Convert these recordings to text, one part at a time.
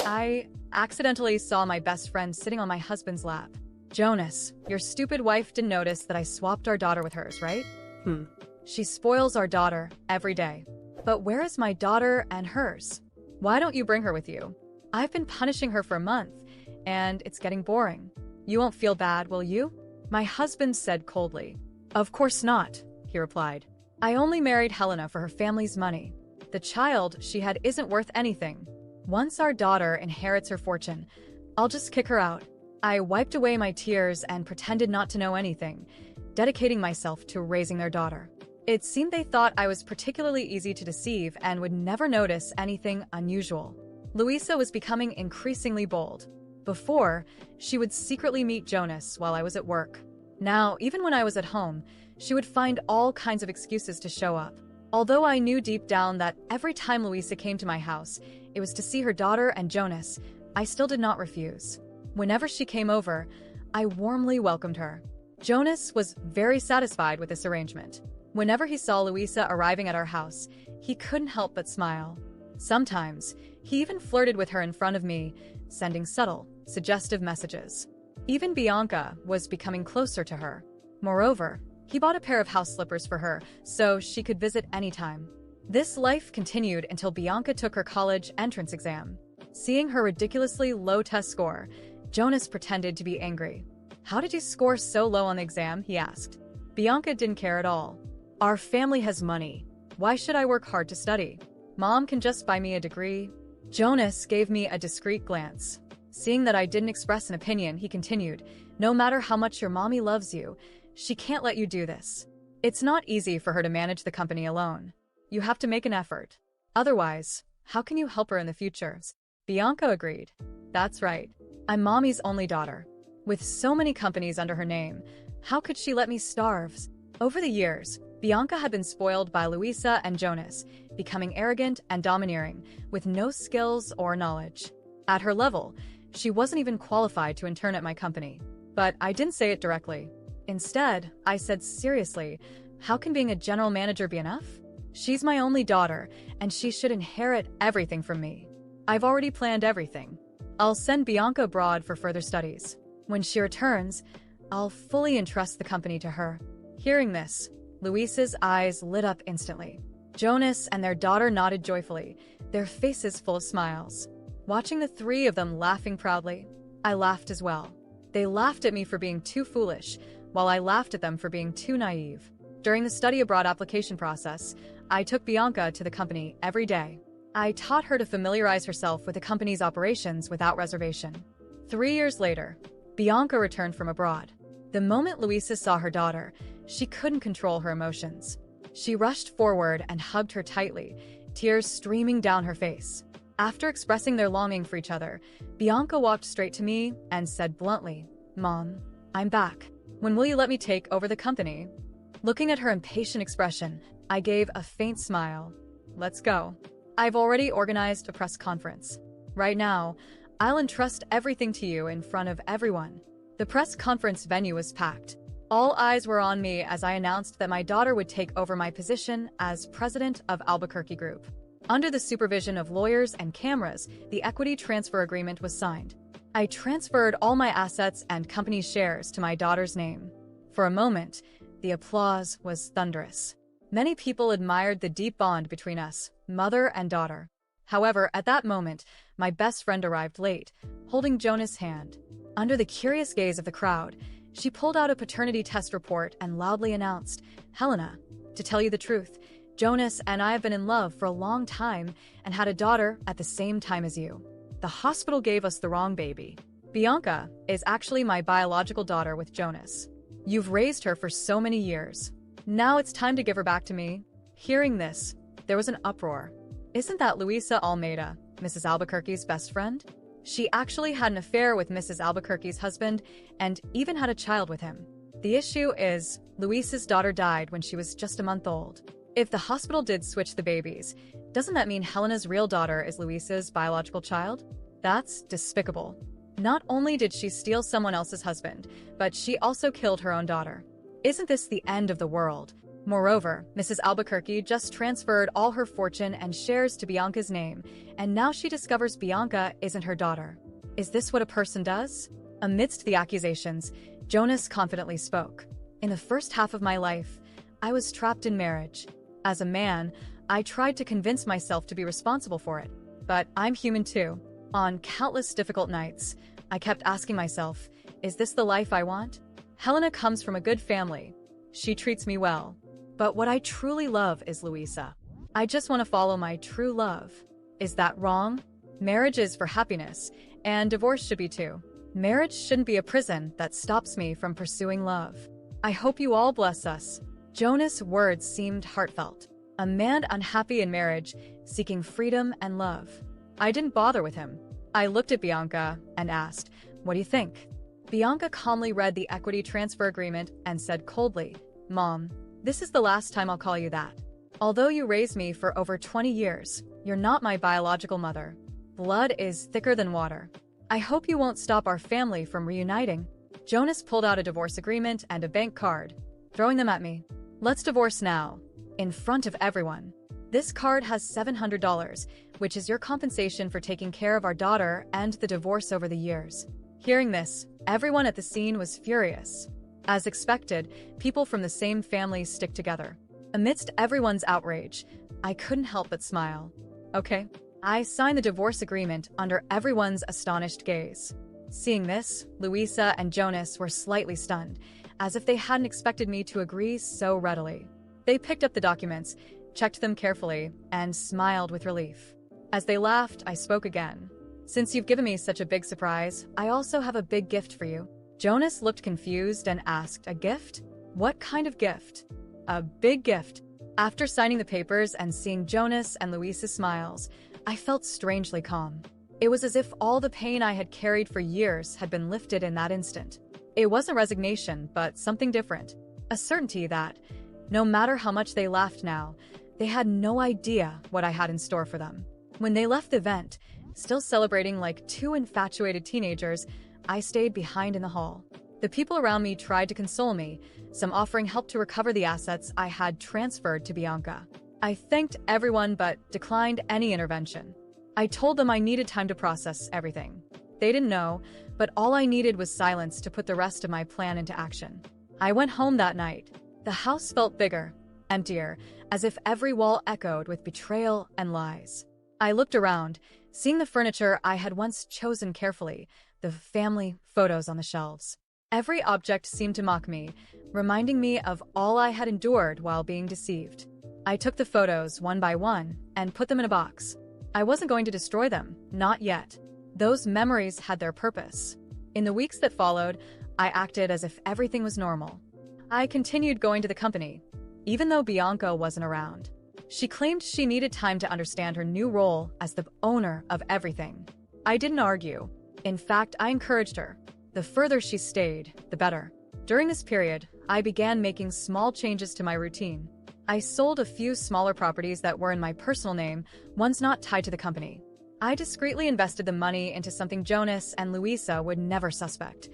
I accidentally saw my best friend sitting on my husband's lap. Jonas, your stupid wife didn't notice that I swapped our daughter with hers, right? She spoils our daughter every day. But where is my daughter and hers? Why don't you bring her with you? I've been punishing her for a month, and it's getting boring. You won't feel bad, will you? My husband said coldly. Of course not, he replied. I only married Helena for her family's money. The child she had isn't worth anything. Once our daughter inherits her fortune, I'll just kick her out. I wiped away my tears and pretended not to know anything, dedicating myself to raising their daughter. It seemed they thought I was particularly easy to deceive and would never notice anything unusual. Louisa was becoming increasingly bold. Before, she would secretly meet Jonas while I was at work. Now, even when I was at home, she would find all kinds of excuses to show up. Although I knew deep down that every time Louisa came to my house, it was to see her daughter and Jonas, I still did not refuse. Whenever she came over, I warmly welcomed her. Jonas was very satisfied with this arrangement. Whenever he saw Louisa arriving at our house, he couldn't help but smile. Sometimes, he even flirted with her in front of me, sending subtle, suggestive messages. Even Bianca was becoming closer to her. Moreover, he bought a pair of house slippers for her so she could visit anytime. This life continued until Bianca took her college entrance exam. Seeing her ridiculously low test score, Jonas pretended to be angry. How did you score so low on the exam? He asked. Bianca didn't care at all. Our family has money. Why should I work hard to study? Mom can just buy me a degree. Jonas gave me a discreet glance. Seeing that I didn't express an opinion, he continued, no matter how much your mommy loves you, she can't let you do this. It's not easy for her to manage the company alone. You have to make an effort. Otherwise, how can you help her in the future? Bianca agreed. That's right. I'm mommy's only daughter. With so many companies under her name, how could she let me starve? Over the years, Bianca had been spoiled by Louisa and Jonas, becoming arrogant and domineering, with no skills or knowledge. At her level, she wasn't even qualified to intern at my company. But I didn't say it directly. Instead, I said seriously, how can being a general manager be enough? She's my only daughter, and she should inherit everything from me. I've already planned everything. I'll send Bianca abroad for further studies. When she returns, I'll fully entrust the company to her. Hearing this, Louisa's eyes lit up instantly. Jonas and their daughter nodded joyfully, their faces full of smiles. Watching the three of them laughing proudly, I laughed as well. They laughed at me for being too foolish, while I laughed at them for being too naive. During the study abroad application process, I took Bianca to the company every day. I taught her to familiarize herself with the company's operations without reservation. 3 years later, Bianca returned from abroad. The moment Louisa saw her daughter, she couldn't control her emotions. She rushed forward and hugged her tightly, tears streaming down her face. After expressing their longing for each other, Bianca walked straight to me and said bluntly, Mom, I'm back. When will you let me take over the company? Looking at her impatient expression, I gave a faint smile. Let's go. I've already organized a press conference. Right now, I'll entrust everything to you in front of everyone. The press conference venue was packed. All eyes were on me as I announced that my daughter would take over my position as president of Albuquerque Group. Under the supervision of lawyers and cameras, the equity transfer agreement was signed. I transferred all my assets and company shares to my daughter's name. For a moment, the applause was thunderous. Many people admired the deep bond between us, mother and daughter. However, at that moment, my best friend arrived late, holding Jonas' hand. Under the curious gaze of the crowd, she pulled out a paternity test report and loudly announced, Helena, to tell you the truth, Jonas and I have been in love for a long time and had a daughter at the same time as you. The hospital gave us the wrong baby. Bianca is actually my biological daughter with Jonas. You've raised her for so many years. Now it's time to give her back to me. Hearing this, there was an uproar. Isn't that Louisa Almeida, Mrs. Albuquerque's best friend? She actually had an affair with Mrs. Albuquerque's husband and even had a child with him. The issue is, Louisa's daughter died when she was just a month old. If the hospital did switch the babies, doesn't that mean Helena's real daughter is Louisa's biological child? That's despicable. Not only did she steal someone else's husband, but she also killed her own daughter. Isn't this the end of the world? Moreover, Mrs. Albuquerque just transferred all her fortune and shares to Bianca's name, and now she discovers Bianca isn't her daughter. Is this what a person does? Amidst the accusations, Jonas confidently spoke. In the first half of my life, I was trapped in marriage. As a man, I tried to convince myself to be responsible for it. But I'm human too. On countless difficult nights, I kept asking myself, is this the life I want? Helena comes from a good family. She treats me well. But what I truly love is Luisa. I just want to follow my true love. Is that wrong? Marriage is for happiness, and divorce should be too. Marriage shouldn't be a prison that stops me from pursuing love. I hope you all bless us. Jonas' words seemed heartfelt. A man unhappy in marriage, seeking freedom and love. I didn't bother with him. I looked at Bianca and asked, "What do you think?" Bianca calmly read the equity transfer agreement and said coldly, "Mom, this is the last time I'll call you that. Although you raised me for over 20 years, you're not my biological mother. Blood is thicker than water. I hope you won't stop our family from reuniting." Jonas pulled out a divorce agreement and a bank card, throwing them at me. "Let's divorce now, in front of everyone. This card has $700, which is your compensation for taking care of our daughter and the divorce over the years." Hearing this, everyone at the scene was furious. As expected, people from the same family stick together. Amidst everyone's outrage, I couldn't help but smile. Okay. I signed the divorce agreement under everyone's astonished gaze. Seeing this, Luisa and Jonas were slightly stunned, as if they hadn't expected me to agree so readily. They picked up the documents, checked them carefully, and smiled with relief. As they laughed, I spoke again. "Since you've given me such a big surprise, I also have a big gift for you." Jonas looked confused and asked, "A gift? What kind of gift?" "A big gift." After signing the papers and seeing Jonas and Luisa's smiles, I felt strangely calm. It was as if all the pain I had carried for years had been lifted in that instant. It wasn't resignation, but something different. A certainty that, no matter how much they laughed now, they had no idea what I had in store for them. When they left the event, still celebrating like two infatuated teenagers, I stayed behind in the hall. The people around me tried to console me, some offering help to recover the assets I had transferred to Bianca. I thanked everyone but declined any intervention. I told them I needed time to process everything. They didn't know, but all I needed was silence to put the rest of my plan into action. I went home that night. The house felt bigger, emptier, as if every wall echoed with betrayal and lies. I looked around, seeing the furniture I had once chosen carefully, the family photos on the shelves. Every object seemed to mock me, reminding me of all I had endured while being deceived. I took the photos one by one and put them in a box. I wasn't going to destroy them, not yet. Those memories had their purpose. In the weeks that followed, I acted as if everything was normal. I continued going to the company, even though Bianca wasn't around. She claimed she needed time to understand her new role as the owner of everything. I didn't argue. In fact, I encouraged her. The further she stayed, the better. During this period, I began making small changes to my routine. I sold a few smaller properties that were in my personal name, ones not tied to the company. I discreetly invested the money into something Jonas and Luisa would never suspect.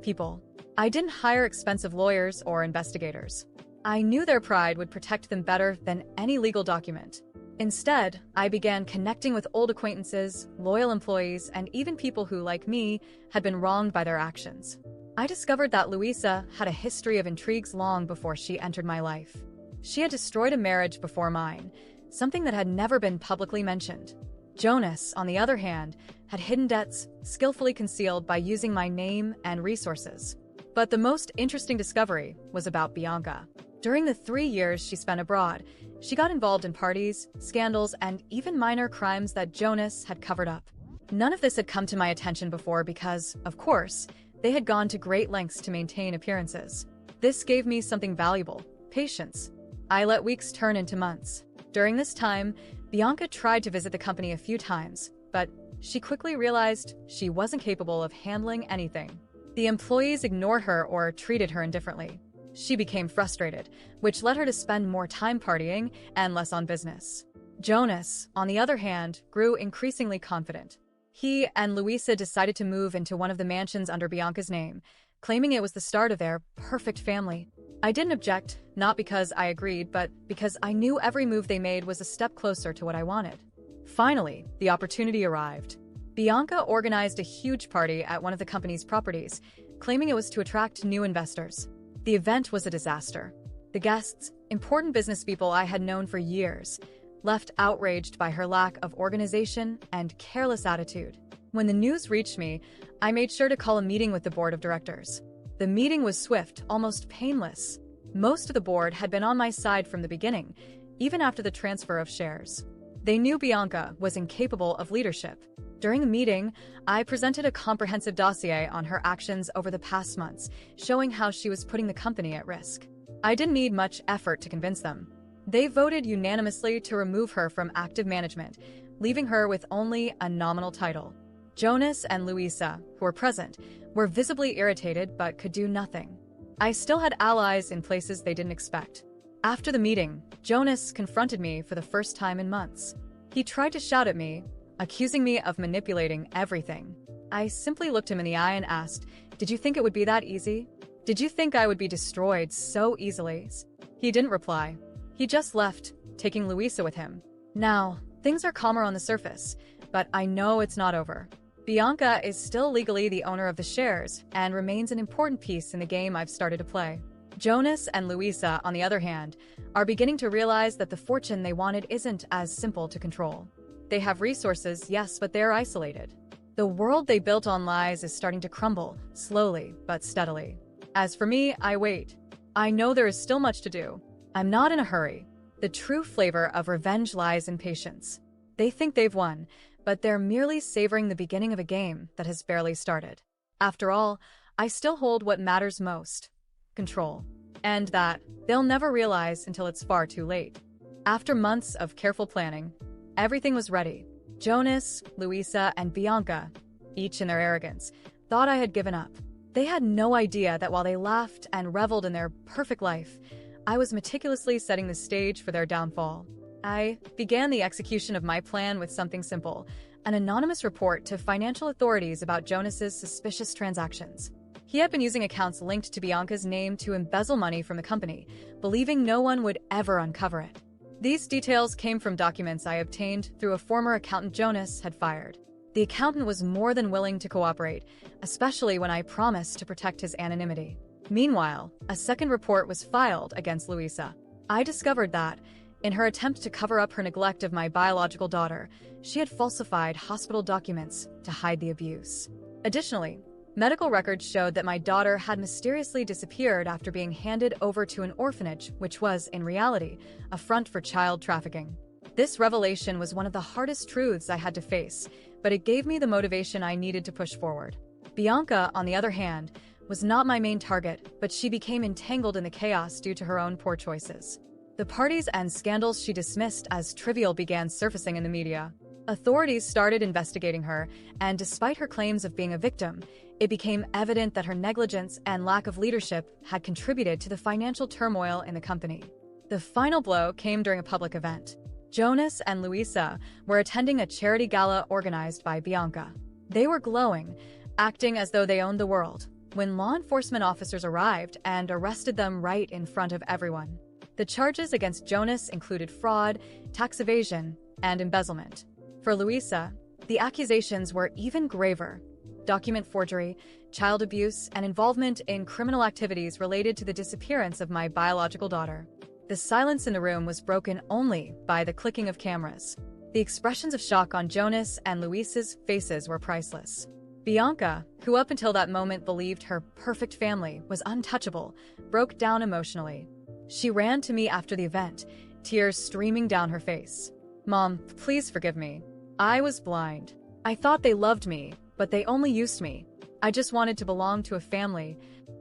People. I didn't hire expensive lawyers or investigators. I knew their pride would protect them better than any legal document. Instead, I began connecting with old acquaintances, loyal employees, and even people who, like me, had been wronged by their actions. I discovered that Luisa had a history of intrigues long before she entered my life. She had destroyed a marriage before mine, something that had never been publicly mentioned. Jonas, on the other hand, had hidden debts skillfully concealed by using my name and resources. But the most interesting discovery was about Bianca. During the 3 years she spent abroad, she got involved in parties, scandals, and even minor crimes that Jonas had covered up. None of this had come to my attention before because, of course, they had gone to great lengths to maintain appearances. This gave me something valuable: patience. I let weeks turn into months. During this time, Bianca tried to visit the company a few times, but she quickly realized she wasn't capable of handling anything. The employees ignored her or treated her indifferently. She became frustrated, which led her to spend more time partying and less on business. Jonas, on the other hand, grew increasingly confident. He and Luisa decided to move into one of the mansions under Bianca's name, claiming it was the start of their perfect family. I didn't object, not because I agreed, but because I knew every move they made was a step closer to what I wanted. Finally, the opportunity arrived. Bianca organized a huge party at one of the company's properties, claiming it was to attract new investors. The event was a disaster. The guests, important business people I had known for years, left outraged by her lack of organization and careless attitude. When the news reached me, I made sure to call a meeting with the board of directors. The meeting was swift, almost painless. Most of the board had been on my side from the beginning, even after the transfer of shares. They knew Bianca was incapable of leadership. During the meeting, I presented a comprehensive dossier on her actions over the past months, showing how she was putting the company at risk. I didn't need much effort to convince them. They voted unanimously to remove her from active management, leaving her with only a nominal title. Jonas and Louisa, who were present, were visibly irritated but could do nothing. I still had allies in places they didn't expect. After the meeting, Jonas confronted me for the first time in months. He tried to shout at me, accusing me of manipulating everything. I simply looked him in the eye and asked, "Did you think it would be that easy? Did you think I would be destroyed so easily?" He didn't reply. He just left, taking Louisa with him. Now, things are calmer on the surface, but I know it's not over. Bianca is still legally the owner of the shares and remains an important piece in the game I've started to play. Jonas and Louisa, on the other hand, are beginning to realize that the fortune they wanted isn't as simple to control. They have resources, yes, but they're isolated. The world they built on lies is starting to crumble, slowly but steadily. As for me, I wait. I know there is still much to do. I'm not in a hurry. The true flavor of revenge lies in patience. They think they've won, but they're merely savoring the beginning of a game that has barely started. After all, I still hold what matters most: control. And that they'll never realize until it's far too late. After months of careful planning, everything was ready. Jonas, Louisa, and Bianca, each in their arrogance, thought I had given up. They had no idea that while they laughed and reveled in their perfect life, I was meticulously setting the stage for their downfall. I began the execution of my plan with something simple: an anonymous report to financial authorities about Jonas's suspicious transactions. He had been using accounts linked to Bianca's name to embezzle money from the company, believing no one would ever uncover it. These details came from documents I obtained through a former accountant Jonas had fired. The accountant was more than willing to cooperate, especially when I promised to protect his anonymity. Meanwhile, a second report was filed against Louisa. I discovered that, in her attempt to cover up her neglect of my biological daughter, she had falsified hospital documents to hide the abuse. Additionally, medical records showed that my daughter had mysteriously disappeared after being handed over to an orphanage, which was, in reality, a front for child trafficking. This revelation was one of the hardest truths I had to face, but it gave me the motivation I needed to push forward. Bianca, on the other hand, was not my main target, but she became entangled in the chaos due to her own poor choices. The parties and scandals she dismissed as trivial began surfacing in the media. Authorities started investigating her, and despite her claims of being a victim, it became evident that her negligence and lack of leadership had contributed to the financial turmoil in the company. The final blow came during a public event. Jonas and Louisa were attending a charity gala organized by Bianca. They were glowing, acting as though they owned the world, when law enforcement officers arrived and arrested them right in front of everyone. The charges against Jonas included fraud, tax evasion, and embezzlement. For Louisa, the accusations were even graver: document forgery, child abuse, and involvement in criminal activities related to the disappearance of my biological daughter. The silence in the room was broken only by the clicking of cameras. The expressions of shock on Jonas and Louisa's faces were priceless. Bianca, who up until that moment believed her perfect family was untouchable, broke down emotionally. She ran to me after the event, tears streaming down her face. "Mom, please forgive me. I was blind. I thought they loved me, but they only used me. I just wanted to belong to a family."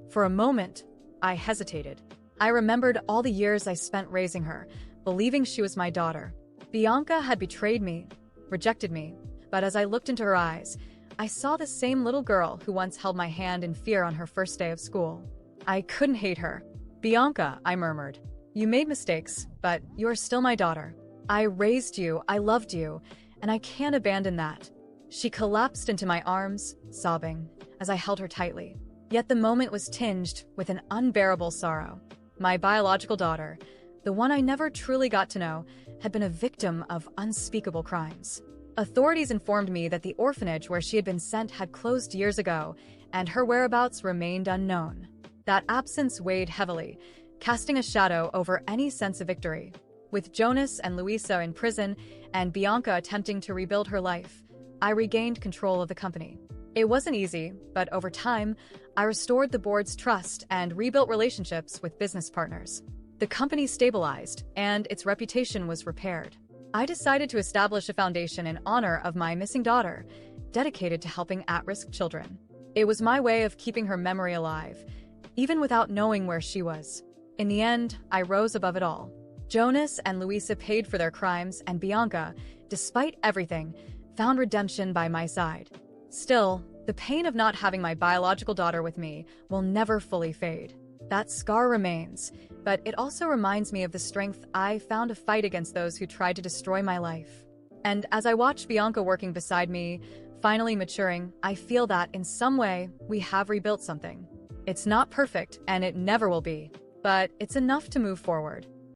For a moment, I hesitated. I remembered all the years I spent raising her, believing she was my daughter. Bianca had betrayed me, rejected me, but as I looked into her eyes, I saw the same little girl who once held my hand in fear on her first day of school. I couldn't hate her. "Bianca," I murmured, "you made mistakes, but you are still my daughter. I raised you, I loved you, and I can't abandon that." She collapsed into my arms, sobbing, as I held her tightly. Yet the moment was tinged with an unbearable sorrow. My biological daughter, the one I never truly got to know, had been a victim of unspeakable crimes. Authorities informed me that the orphanage where she had been sent had closed years ago, and her whereabouts remained unknown. That absence weighed heavily, casting a shadow over any sense of victory. With Jonas and Luisa in prison and Bianca attempting to rebuild her life, I regained control of the company. It wasn't easy, but over time, I restored the board's trust and rebuilt relationships with business partners. The company stabilized, and its reputation was repaired. I decided to establish a foundation in honor of my missing daughter, dedicated to helping at-risk children. It was my way of keeping her memory alive, even without knowing where she was. In the end, I rose above it all. Jonas and Luisa paid for their crimes, and Bianca, despite everything, found redemption by my side. Still, the pain of not having my biological daughter with me will never fully fade. That scar remains, but it also reminds me of the strength I found to fight against those who tried to destroy my life. And as I watch Bianca working beside me, finally maturing, I feel that, in some way, we have rebuilt something. It's not perfect, and it never will be, but it's enough to move forward.